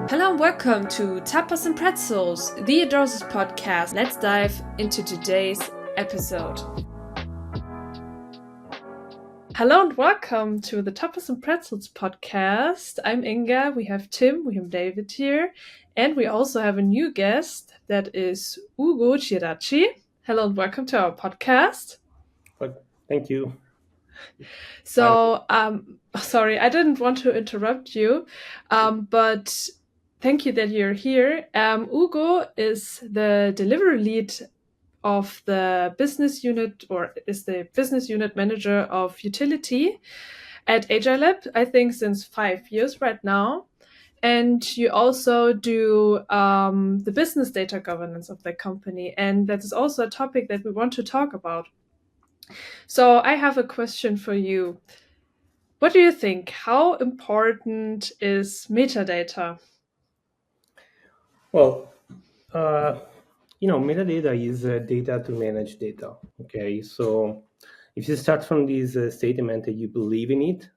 Hello and welcome to Tapas and Pretzels, the adorsys podcast. Let's dive into today's episode. Hello and welcome to the Tapas and Pretzels podcast. I'm Inga, we have Tim, we have David here, and we also have a new guest that is Ugo Ciracì. Hello and welcome to our podcast. Thank you. So, sorry, I didn't want to interrupt you, but thank you that you're here. Ugo is the delivery lead of the business unit, or is the business unit manager of utility at Agile Lab, I think since 5 years right now. And you also do the business data governance of the company. And that is also a topic that we want to talk about. So I have a question for you. What do you think? How important is metadata? Well, metadata is data to manage data. Okay, so if you start from this statement that you believe in it,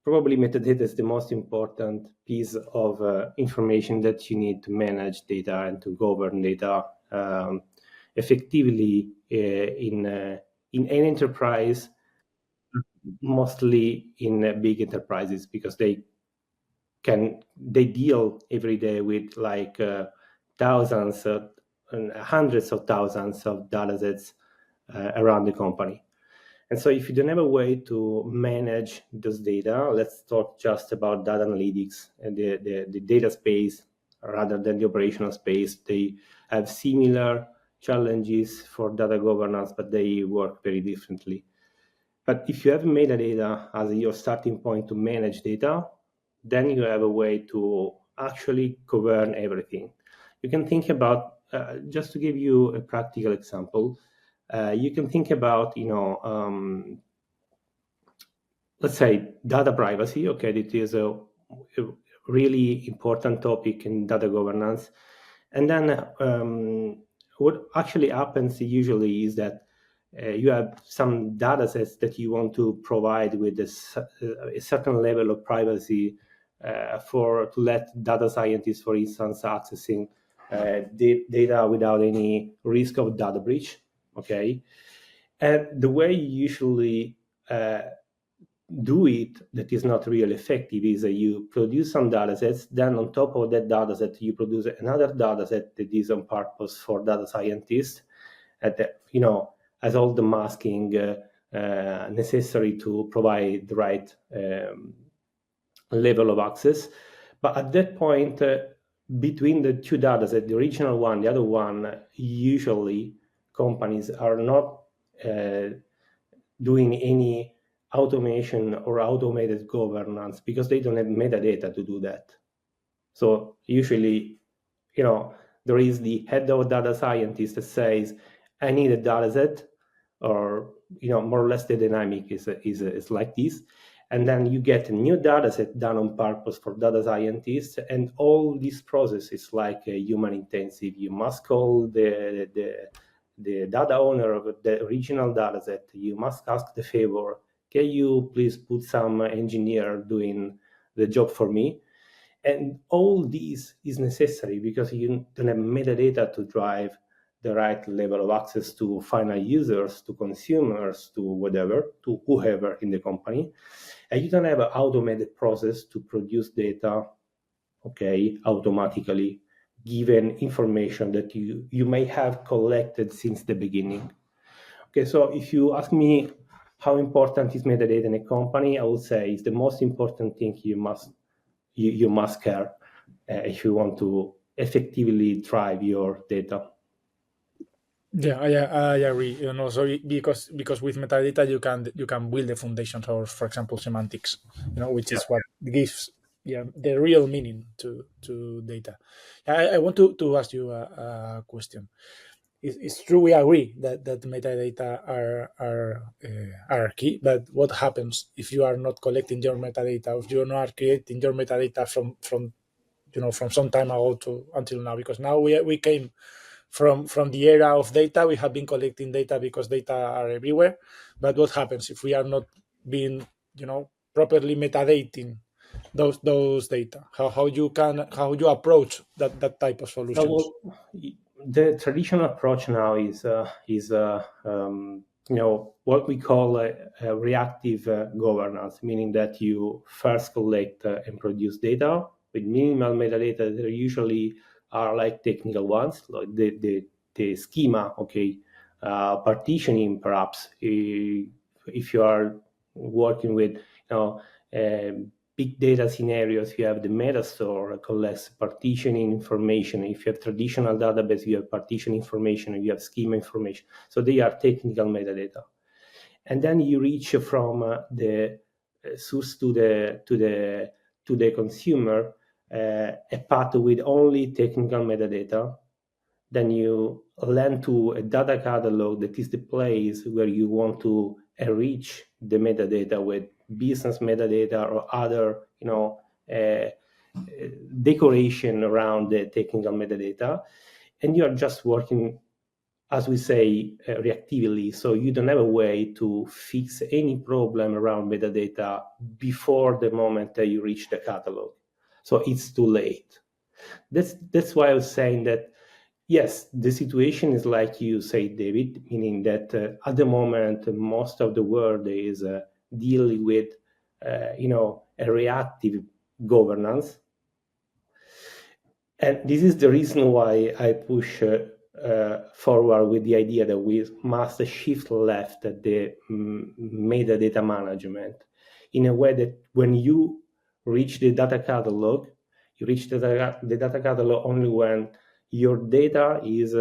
probably metadata is the most important piece of information that you need to manage data and to govern data effectively in an enterprise, mostly in big enterprises, because they deal every day with like thousands and hundreds of thousands of data sets around the company. And so if you don't have a way to manage those data, let's talk just about data analytics and the data space rather than the operational space. They have similar challenges for data governance, but they work very differently. But if you have metadata as your starting point to manage data, then you have a way to actually govern everything. You can think about, just to give you a practical example, you can think about, let's say data privacy. Okay, it is a really important topic in data governance. And then what actually happens usually is that you have some data sets that you want to provide with a certain level of privacy to let data scientists, for instance, accessing data without any risk of data breach. Okay, and the way you usually do it that is not really effective is you produce some data sets, then on top of that data set you produce another data set that is on purpose for data scientists, and has all the masking necessary to provide the right level of access. But at that point, between the two data sets, the original one, the other one, usually companies are not doing any automation or automated governance because they don't have metadata to do that. So usually, there is the head of data scientist that says, I need a data set, or more or less the dynamic is like this. And then you get a new data set done on purpose for data scientists, and all this process is like a human intensive. You must call the data owner of the original data set. You must ask the favor, can you please put some engineer doing the job for me? And all this is necessary because you don't have metadata to drive the right level of access to final users, to consumers, to whatever, to whoever in the company. And you don't have an automated process to produce data, automatically, given information that you may have collected since the beginning. Okay, so if you ask me how important is metadata in a company, I would say it's the most important thing you must care if you want to effectively drive your data. Yeah, I agree. So because with metadata you can build the foundations of, for example, semantics. Which is what gives the real meaning to data. I want to ask you a question. It's true, we agree that metadata are key, but what happens if you are not collecting your metadata, if you are not creating your metadata from some time ago to until now? Because now we came from the era of data. We have been collecting data because data are everywhere. But what happens if we are not being properly metadating those data? How you approach that type of solutions? Well, the traditional approach now is what we call a reactive governance, meaning that you first collect and produce data with minimal metadata that usually are like technical ones, like the schema, okay, partitioning perhaps. If you are working with big data scenarios, you have the metastore collects partitioning information. If you have traditional database, you have partition information, and you have schema information. So they are technical metadata. And then you reach from the source to the consumer a path with only technical metadata. Then you land to a data catalog that is the place where you want to enrich the metadata with business metadata or other, decoration around the technical metadata. And you are just working, as we say, reactively. So you don't have a way to fix any problem around metadata before the moment that you reach the catalog. So it's too late. That's why I was saying that, yes, the situation is like you say, David, meaning that at the moment, most of the world is dealing with, a reactive governance. And this is the reason why I push forward with the idea that we must shift left at the metadata management in a way that when you reach the data catalog, you reach the data catalog only when your data is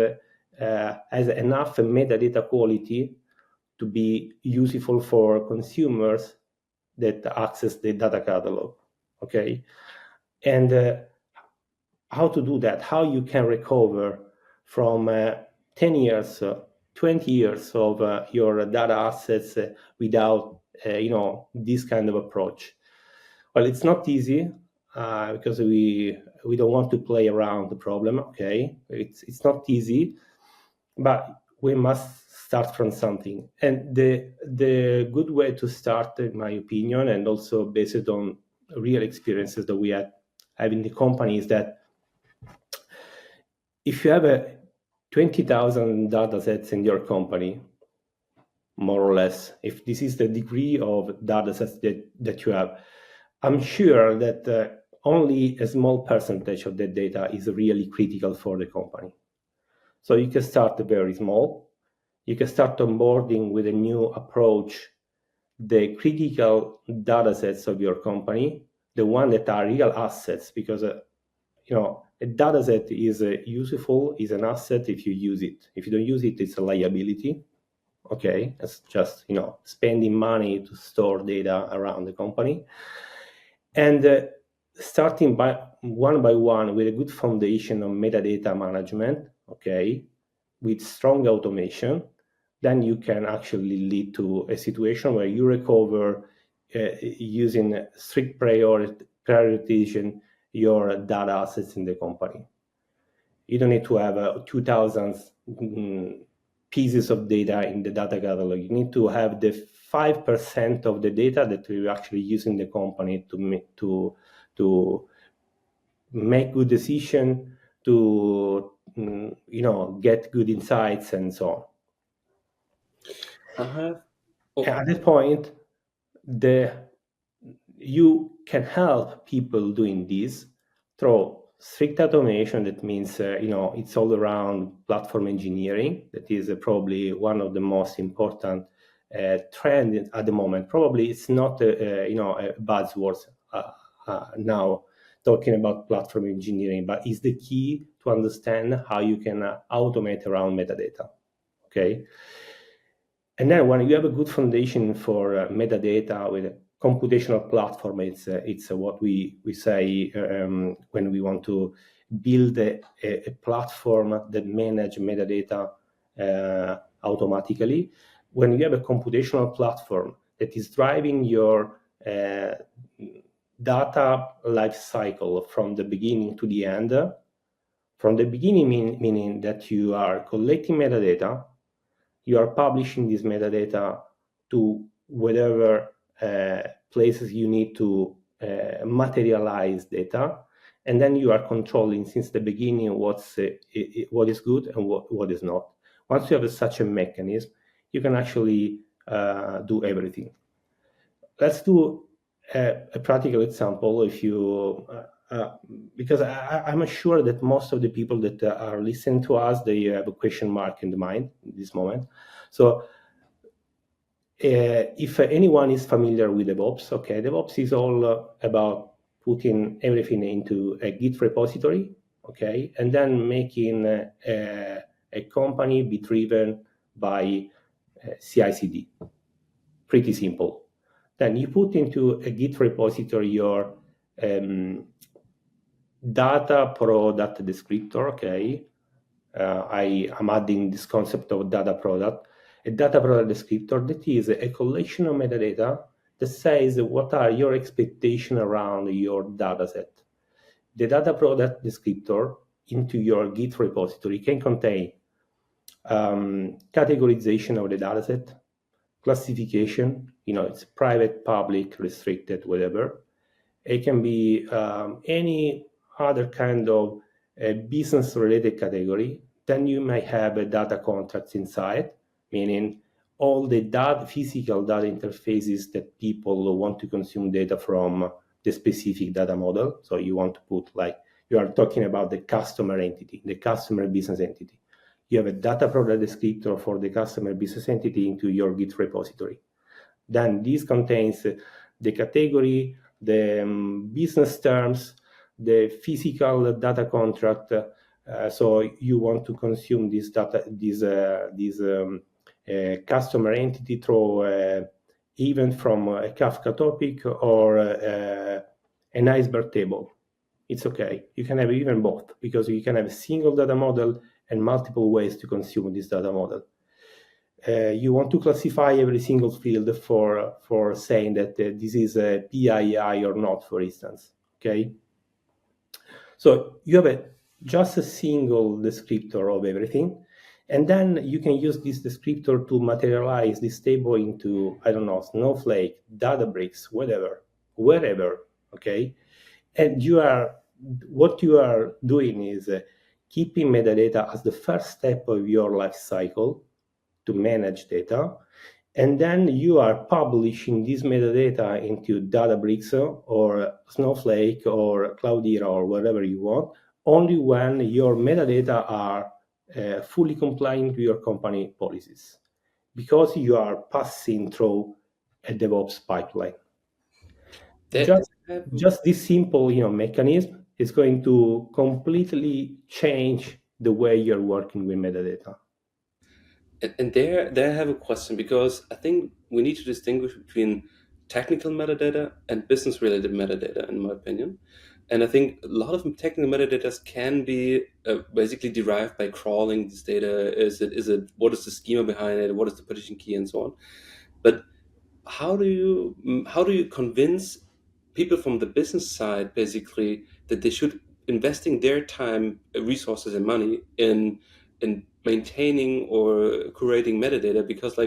has enough metadata quality to be useful for consumers that access the data catalog. Okay, and how to do that? How you can recover from 10 years, 20 years of your data assets without this kind of approach? Well, it's not easy. Because we don't want to play around the problem. Okay, it's not easy, but we must start from something. And the good way to start, in my opinion, and also based on real experiences that we have in the company, is that if you have 20,000 data sets in your company, more or less, if this is the degree of data sets that you have, I'm sure that only a small percentage of the data is really critical for the company. So you can start very small. You can start onboarding with a new approach the critical data sets of your company, the one that are real assets, because a data set is useful, is an asset if you use it. If you don't use it, it's a liability. Okay, it's just spending money to store data around the company. And starting by one with a good foundation of metadata management, okay, with strong automation, then you can actually lead to a situation where you recover using strict prioritization your data assets in the company. You don't need to have 2,000 pieces of data in the data catalog. You need to have the 5% of the data that you actually use in the company to make good decision, to get good insights and so on. At that point, you can help people doing this through strict automation. That means it's all around platform engineering. That is probably one of the most important trend at the moment. Probably it's not a buzzword now, talking about platform engineering, but it's the key to understand how you can automate around metadata. Okay, and then when you have a good foundation for metadata with a computational platform, it's what we say when we want to build a platform that manage metadata automatically. When you have a computational platform that is driving your data life cycle from the beginning to the end, from the beginning meaning that you are collecting metadata, you are publishing this metadata to whatever places you need to materialize data, and then you are controlling since the beginning what is good and what is not. Once you have such a mechanism, you can actually do everything. Let's do a practical example. If you, because I'm sure that most of the people that are listening to us, they have a question mark in the mind in this moment. So if anyone is familiar with DevOps, okay, DevOps is all about putting everything into a Git repository, okay, and then making a company be driven by CI/CD. Pretty simple. Then you put into a Git repository your data product descriptor, okay. I am adding this concept of data product. A data product descriptor that is a collection of metadata that says what are your expectations around your data set. The data product descriptor into your Git repository can contain categorization of the data set, classification, it's private, public, restricted, whatever. It can be any other kind of business-related category. Then you may have a data contracts inside, meaning all the physical data interfaces that people want to consume data from the specific data model. So you want to put, like, you are talking about the customer entity, the customer business entity. You have a data product descriptor for the customer business entity into your Git repository. Then this contains the category, the business terms, the physical data contract. So you want to consume this data, this customer entity through even from a Kafka topic or an iceberg table. It's okay. You can have even both, because you can have a single data model and multiple ways to consume this data model. You want to classify every single field for saying that this is a PII or not, for instance. Okay. So you have just a single descriptor of everything, and then you can use this descriptor to materialize this table into, I don't know, Snowflake, Databricks, whatever, wherever. Okay, and what you are doing is keeping metadata as the first step of your life cycle to manage data, and then you are publishing this metadata into Databricks or Snowflake or Cloudera or whatever you want, only when your metadata are fully compliant to your company policies, because you are passing through a DevOps pipeline. Just this simple, mechanism is going to completely change the way you're working with metadata. And there I have a question, because I think we need to distinguish between technical metadata and business-related metadata, in my opinion. And I think a lot of technical metadata can be basically derived by crawling this data. What is the schema behind it? What is the partition key, and so on. But how do you convince people from the business side, basically, that they should investing their time, resources, and money in maintaining or curating metadata? Because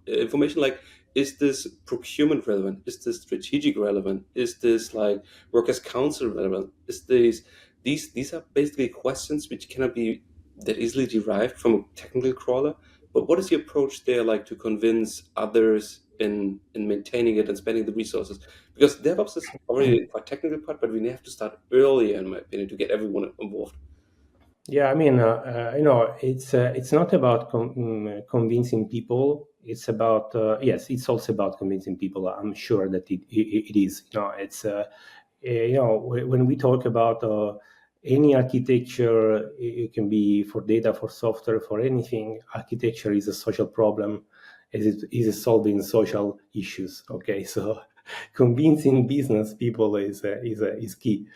information like, is this procurement relevant? Is this strategic relevant? Is this like workers' council relevant? These are basically questions which cannot be that easily derived from a technical crawler. But what is your approach there, like, to convince others in maintaining it and spending the resources? Because DevOps is already a technical part, but we have to start earlier, in my opinion, to get everyone involved. Yeah, I mean, it's not about convincing people. It's about yes, it's also about convincing people. I'm sure that it is. It's when we talk about any architecture, it can be for data, for software, for anything. Architecture is a social problem, as it is solving social issues. Okay, so convincing business people is key.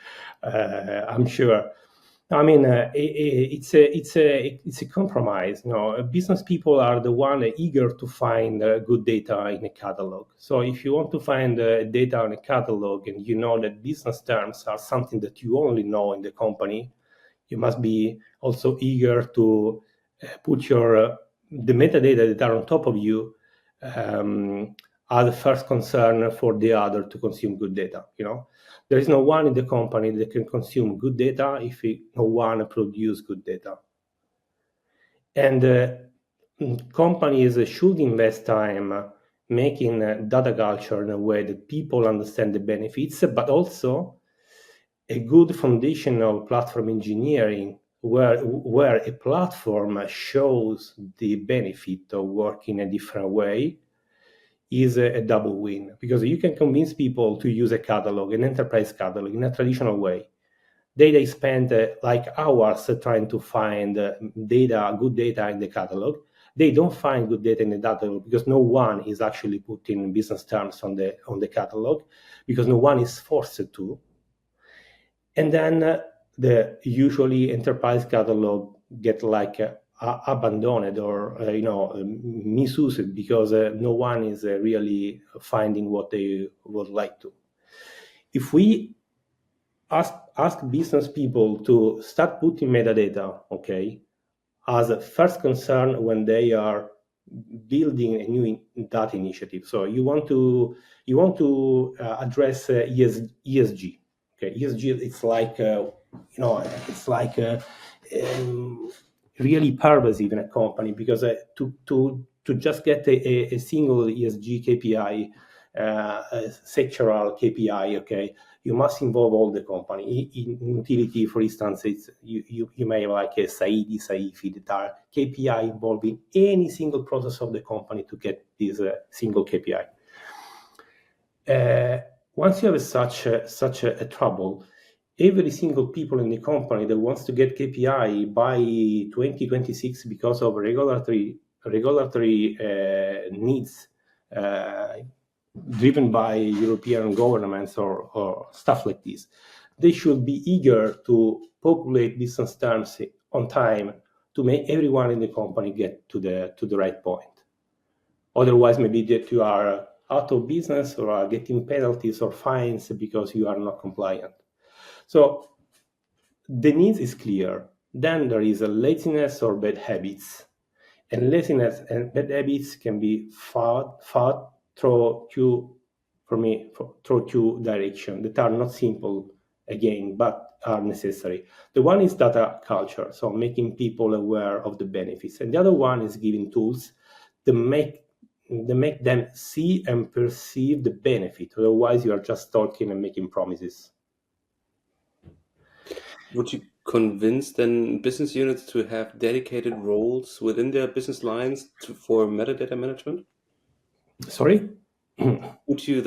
I'm sure. I mean, it's a compromise. Business people are the one eager to find good data in a catalog. So if you want to find data in a catalog, and you know that business terms are something that you only know in the company, you must be also eager to put the metadata that are on top of you as a first concern for the other to consume good data. There is no one in the company that can consume good data if no one produce good data. And companies should invest time making data culture in a way that people understand the benefits, but also a good foundational platform engineering where a platform shows the benefit of working a different way is a double win, because you can convince people to use a catalog, an enterprise catalog, in a traditional way. They spend like hours trying to find good data in the catalog. They don't find good data in the catalog because no one is actually putting business terms on the catalog, because no one is forced to. And then the usually enterprise catalog get like abandoned or misused because no one is really finding what they would like to. If we ask business people to start putting metadata, okay, as a first concern when they are building a new data initiative. So you want to address ESG. Okay, ESG, it's like really pervasive in a company, because to just get a single ESG KPI, sectoral KPI, okay, you must involve all the company. In utility, for instance, you may have like a SAIDI, SAIFI that are KPI involving any single process of the company to get this single KPI. Once you have such a trouble, every single people in the company that wants to get KPI by 2026 because of regulatory needs driven by European governments or stuff like this, they should be eager to populate business terms on time to make everyone in the company get to the right point. Otherwise, maybe that you are out of business or are getting penalties or fines because you are not compliant. So the need is clear. Then there is a laziness or bad habits. And laziness and bad habits can be fought through two directions that are not simple again, but are necessary. The one is data culture, so making people aware of the benefits. And the other one is giving tools that make them see and perceive the benefit. Otherwise, you are just talking and making promises. Would you convince then business units to have dedicated roles within their business lines for metadata management? Sorry? Would you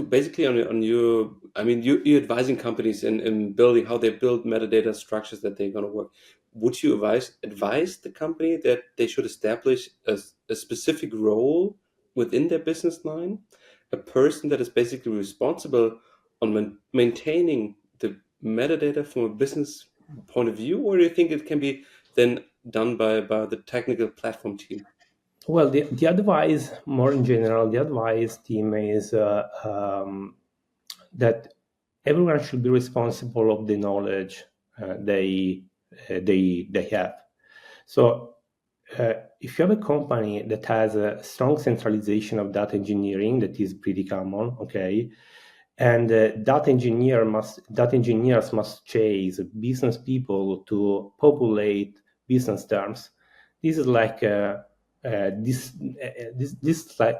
basically you're advising companies in building how they build metadata structures that they're going to work. Would you advise the company that they should establish a specific role within their business line, a person that is basically responsible on maintaining the metadata from a business point of view, or do you think it can be then done by the technical platform team? Well, the advice, more in general, the advice team is that everyone should be responsible of the knowledge they have. So if you have a company that has a strong centralization of data engineering, that is pretty common, okay, and data engineers must chase business people to populate business terms. This is like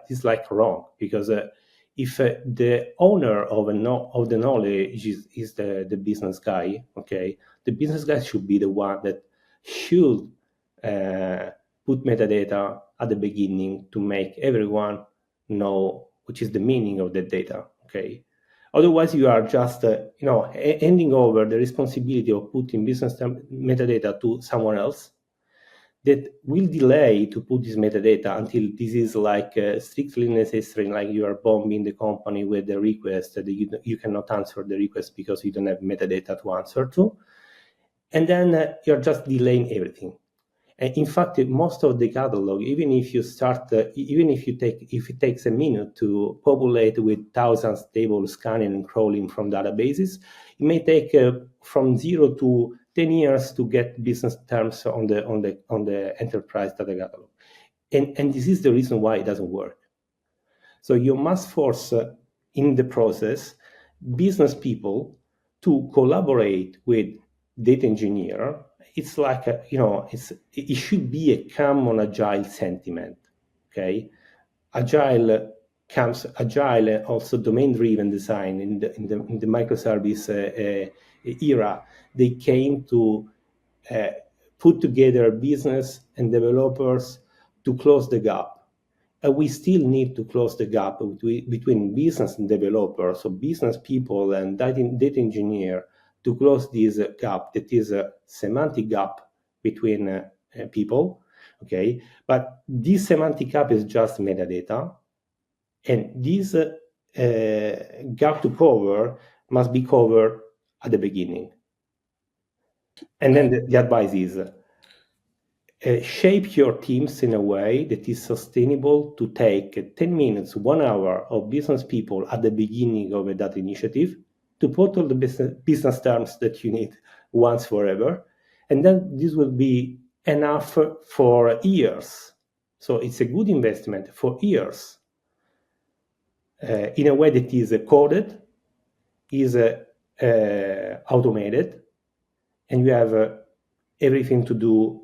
this like wrong, because if the owner of the knowledge is the business guy, okay, the business guy should be the one that should put metadata at the beginning to make everyone know which is the meaning of the data, okay. Otherwise, you are just handing over the responsibility of putting business metadata to someone else that will delay to put this metadata until this is like strictly necessary, like you are bombing the company with the request that you cannot answer the request because you don't have metadata to answer to. And then you're just delaying everything. And in fact, most of the catalog, even if it takes a minute to populate with thousands of tables scanning and crawling from databases, it may take from 0 to 10 years to get business terms on the enterprise data catalog. And this is the reason why it doesn't work. So you must force in the process business people to collaborate with data engineer. It's like it should be a common agile sentiment. Okay, agile and also domain-driven design in the microservice era. They came to put together business and developers to close the gap. We still need to close the gap between business and developers, so business people and data engineer, to close this gap that is a semantic gap between people. Okay, but this semantic gap is just metadata, and this gap to cover must be covered at the beginning. And then the advice is shape your teams in a way that is sustainable to take 10 minutes, 1 hour of business people at the beginning of a data initiative to put all the business terms that you need once forever. And then this will be enough for years. So it's a good investment for years in a way that is coded, is automated, and you have everything to do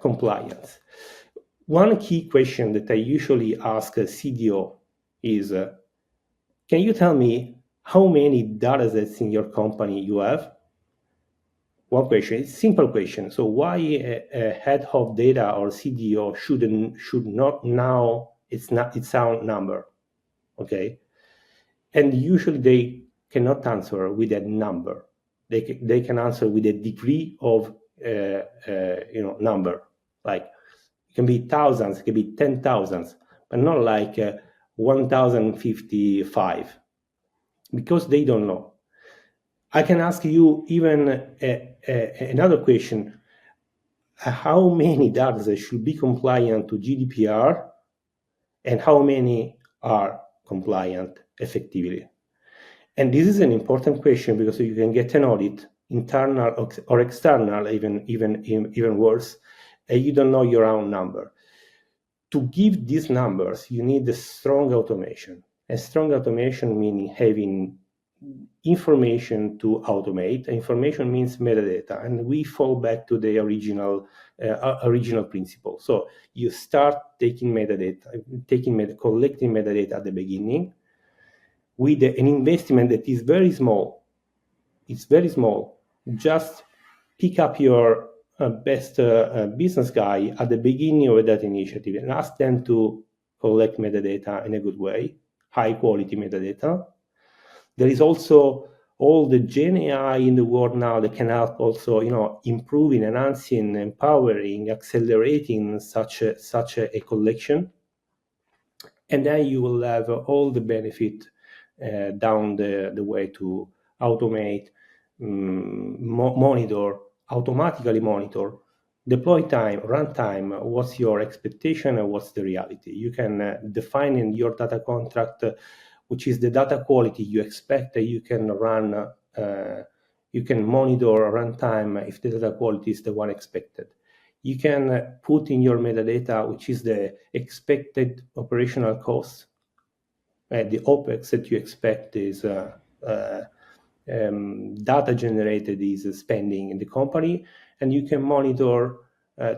compliance. One key question that I usually ask a CDO is, can you tell me how many data sets in your company you have? One question, it's a simple question. So why a head of data or CDO should not know its own number? Okay, and usually they cannot answer with a number. They can answer with a degree of number. Like it can be thousands, it can be 10,000s, but not like 1,055, because they don't know. I can ask you even another question: how many data should be compliant to GDPR, and how many are compliant effectively? And this is an important question, because you can get an audit, internal or external, even worse, and you don't know your own number. To give these numbers, you need a strong automation. A strong automation meaning having information to automate. Information means metadata, and we fall back to the original principle. So you start taking metadata, collecting metadata at the beginning, with an investment that is very small. It's very small. Just pick up your best business guy at the beginning of that initiative and ask them to collect metadata in a good way, high quality metadata. There is also all the Gen AI in the world now that can help also, improving, enhancing, empowering, accelerating such a collection. And then you will have all the benefit down the way to automate, automatically monitor, deploy time, runtime, what's your expectation and what's the reality. You can define in your data contract which is the data quality you expect, that you can run, you can monitor runtime if the data quality is the one expected. You can put in your metadata which is the expected operational cost. The OPEX that you expect is data generated is spending in the company, and you can monitor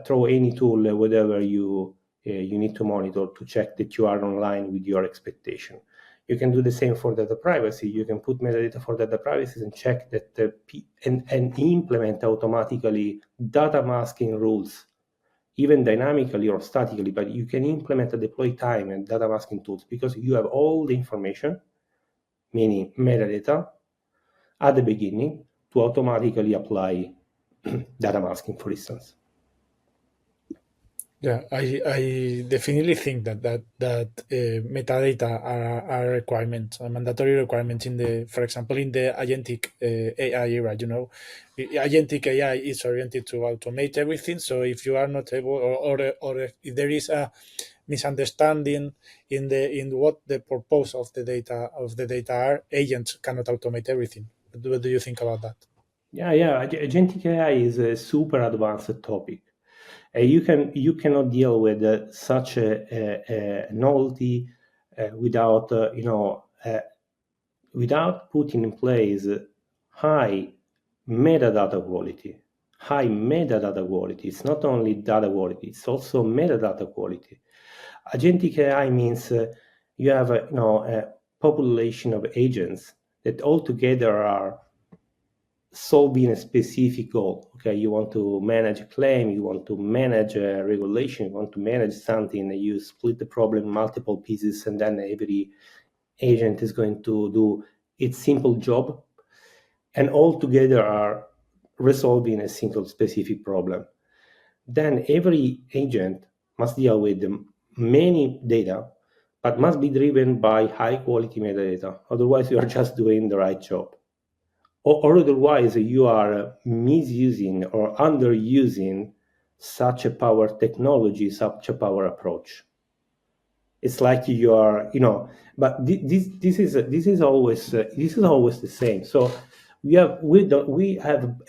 through any tool, whatever you need to monitor to check that you are online with your expectation. You can do the same for data privacy. You can put metadata for data privacy and check that and implement automatically data masking rules, even dynamically or statically, but you can implement a deploy time and data masking tools because you have all the information, meaning metadata, at the beginning to automatically apply data masking, for instance. Yeah, I definitely think that metadata are requirements, mandatory requirements for example, in the agentic AI era. Agentic AI is oriented to automate everything. So if you are not able, or if there is a misunderstanding in what the purpose of the data are, agents cannot automate everything. What do you think about that? Yeah. Agentic AI is a super advanced topic. You cannot deal with such a novelty without putting in place high metadata quality. High metadata quality. It's not only data quality, it's also metadata quality. Agentic AI means you have a population of agents that all together are solving a specific goal. Okay, you want to manage a claim, you want to manage a regulation, you want to manage something, you split the problem in multiple pieces, and then every agent is going to do its simple job, and all together are resolving a single specific problem. Then every agent must deal with many data, but must be driven by high quality metadata. Otherwise, you are just doing the right job. Or otherwise, you are misusing or underusing such a power technology, such a power approach. It's like you are, but this is always the same. So we have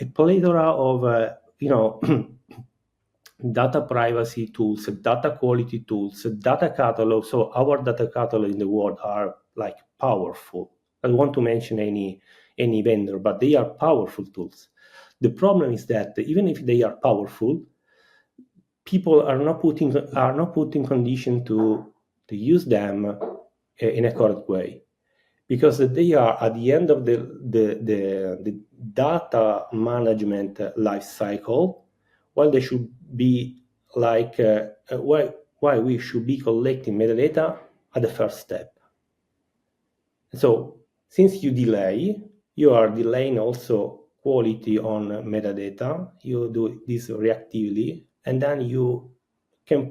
a plethora of data privacy tools, data quality tools, data catalog. So our data catalog in the world are like powerful. I don't want to mention any vendor, but they are powerful tools. The problem is that even if they are powerful, people are not put in condition to use them in a correct way, because they are at the end of the data management life cycle, while they should be like why we should be collecting metadata at the first step. So since you delay, you are delaying also quality on metadata. You do this reactively, and then you can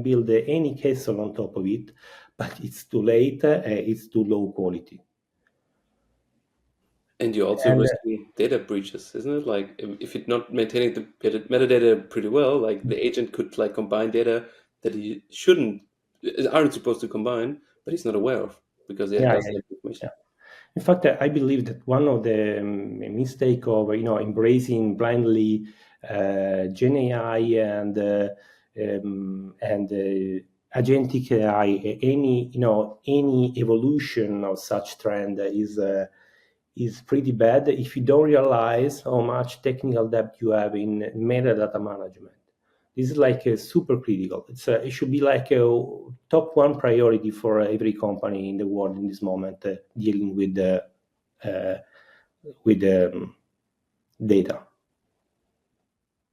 build any castle on top of it, but it's too late. It's too low quality. And you're also risking data breaches, isn't it? Like if you're not maintaining the metadata pretty well, like the agent could like combine data that he aren't supposed to combine, but he's not aware of because he doesn't have information. Yeah. In fact, I believe that one of the mistake of embracing blindly Gen AI and agentic AI, any evolution of such trend is pretty bad if you don't realize how much technical debt you have in metadata management. This is like super critical. It should be like a top one priority for every company in the world in this moment, dealing with data.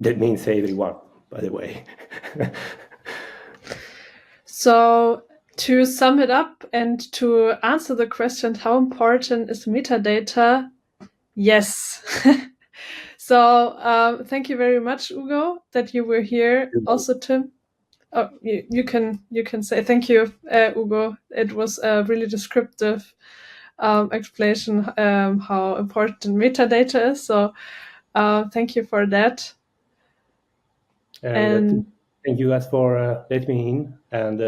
That means everyone, by the way. So to sum it up and to answer the question, how important is metadata? Yes. So thank you very much, Ugo, that you were here. Also, Tim. Oh, you can say thank you, Ugo. It was a really descriptive explanation how important metadata is. So thank you for that. And thank you guys for letting me in, and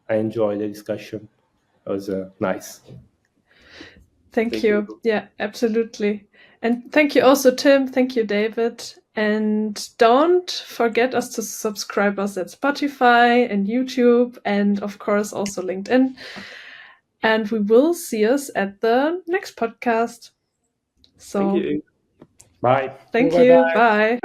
I enjoyed the discussion. It was nice. Thank you. Yeah, absolutely. And thank you also, Tim. Thank you, David. And don't forget us to subscribe us at Spotify and YouTube, and of course also LinkedIn. And we will see us at the next podcast. So thank you. Bye. Thank you. Bye.